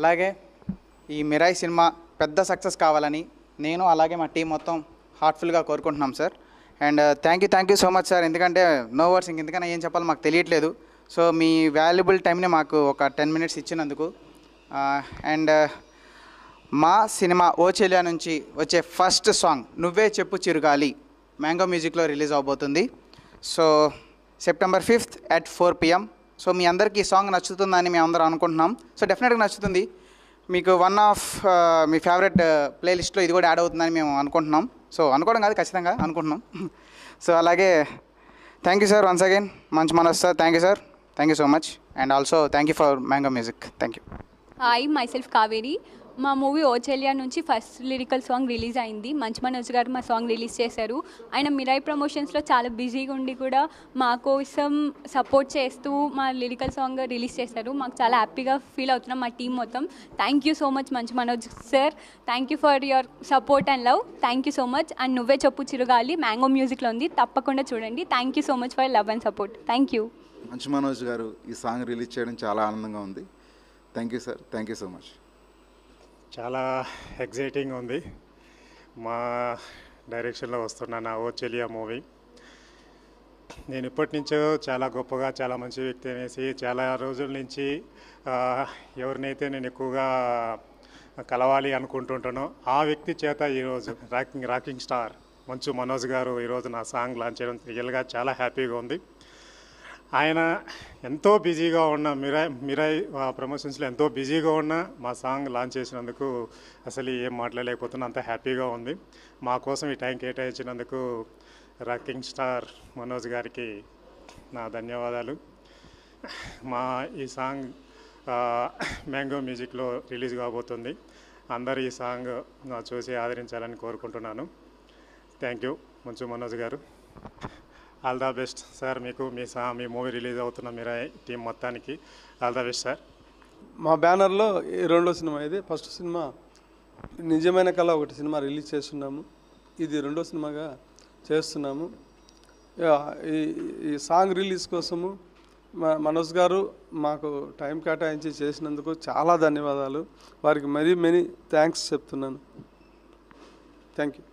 అలాగే ఈ మిరాయి సినిమా పెద్ద సక్సెస్ కావాలని నేను అలాగే మా టీం మొత్తం హార్ట్ఫుల్గా కోరుకుంటున్నాం sir. And thank you so much sir. ఎందుకంటే నో వర్డ్స్ ఇంకెందుకైనా ఏం చెప్పాలో మాకు తెలియట్లేదు. సో మీ వాల్యుబుల్ టైంని మాకు ఒక 10 minutes ఇచ్చినందుకు. అండ్ మా సినిమా ఓ చెలియా నుంచి వచ్చే ఫస్ట్ సాంగ్ నువ్వే చెప్పు చిరుగాలి మ్యాంగో మ్యూజిక్లో రిలీజ్ అవబోతుంది. So September 5th at 4 PM. So మీ అందరికీ ఈ సాంగ్ నచ్చుతుందని మేము అందరం అనుకుంటున్నాం. సో డెఫినెట్గా నచ్చుతుంది. మీకు వన్ ఆఫ్ మీ ఫేవరెట్ ప్లేలిస్ట్లో ఇది కూడా యాడ్ అవుతుందని మేము అనుకుంటున్నాం. సో అనుకోవడం కాదు, ఖచ్చితంగా అనుకుంటున్నాం. సో అలాగే thank you sir once again. మంచి మనసు sir. Thank you sir. Thank you so much. And also thank you for mango music. Thank you. Hi, my self Kaveri. మా మూవీ ఓ చెలియా నుంచి ఫస్ట్ లిరికల్ సాంగ్ రిలీజ్ అయింది. మంచు మనోజ్ గారు మా song release చేశారు. ఆయన మిరాయి ప్రమోషన్స్లో చాలా బిజీగా ఉండి కూడా మా కోసం సపోర్ట్ చేస్తూ మా లిరికల్ సాంగ్ రిలీజ్ చేశారు. మాకు చాలా హ్యాపీగా ఫీల్ అవుతున్నాం మా టీం మొత్తం. Thank you so much Manchu Manoj sir. Thank you for your support and love. Thank you so much. And నువ్వే చెప్పు చిరుగాలి మ్యాంగో మ్యూజిక్లో ఉంది, తప్పకుండా చూడండి. Thank you so much for love and support. Thank you. Manchu Manoj గారు ఈ సాంగ్ రిలీజ్ చేయడం చాలా ఆనందంగా ఉంది. Thank you sir. Thank you so much. చాలా ఎగ్జైటింగ్ ఉంది. మా డైరెక్షన్లో వస్తున్న నా ఓ చెలియా మూవీ నేను ఇప్పటి నుంచో చాలా గొప్పగా, చాలా మంచి వ్యక్తి అనేసి చాలా రోజుల నుంచి ఎవరినైతే నేను ఎక్కువగా కలవాలి అనుకుంటుంటానో ఆ వ్యక్తి చేత ఈరోజు రాకింగ్ స్టార్ మంచు మనోజ్ గారు ఈరోజు నా సాంగ్ లాంచ్ చేయడం రియల్గా చాలా హ్యాపీగా ఉంది. ఆయన ఎంతో బిజీగా ఉన్న మిరాయి ప్రమోషన్స్లో ఎంతో బిజీగా ఉన్న మా సాంగ్ లాంచ్ చేసినందుకు అసలు ఏం మాట్లాడలేకపోతున్నా, అంత హ్యాపీగా ఉంది. మా కోసం ఈ టైం కేటాయించినందుకు రాకింగ్ స్టార్ మనోజ్ గారికి నా ధన్యవాదాలు. మా ఈ సాంగ్ మ్యాంగో మ్యూజిక్లో రిలీజ్ కాబోతుంది. అందరూ ఈ సాంగ్ చూసి ఆదరించాలని కోరుకుంటున్నాను. థ్యాంక్ యూ మంచు మనోజ్ గారు. All the best sir. మీకు మీ మూవీ రిలీజ్ అవుతున్న మిరాయి టీం మొత్తానికి ఆల్ ద బెస్ట్ సార్. మా బ్యానర్లో రెండో సినిమా ఇది. ఫస్ట్ సినిమా నిజమైన కళ ఒకటి సినిమా రిలీజ్ చేస్తున్నాము. ఇది రెండో సినిమాగా చేస్తున్నాము. ఈ సాంగ్ రిలీజ్ కోసము మనోజ్ గారు మాకు టైం కేటాయించి చేసినందుకు చాలా ధన్యవాదాలు. వారికి మెనీ థ్యాంక్స్ చెప్తున్నాను. Thank you.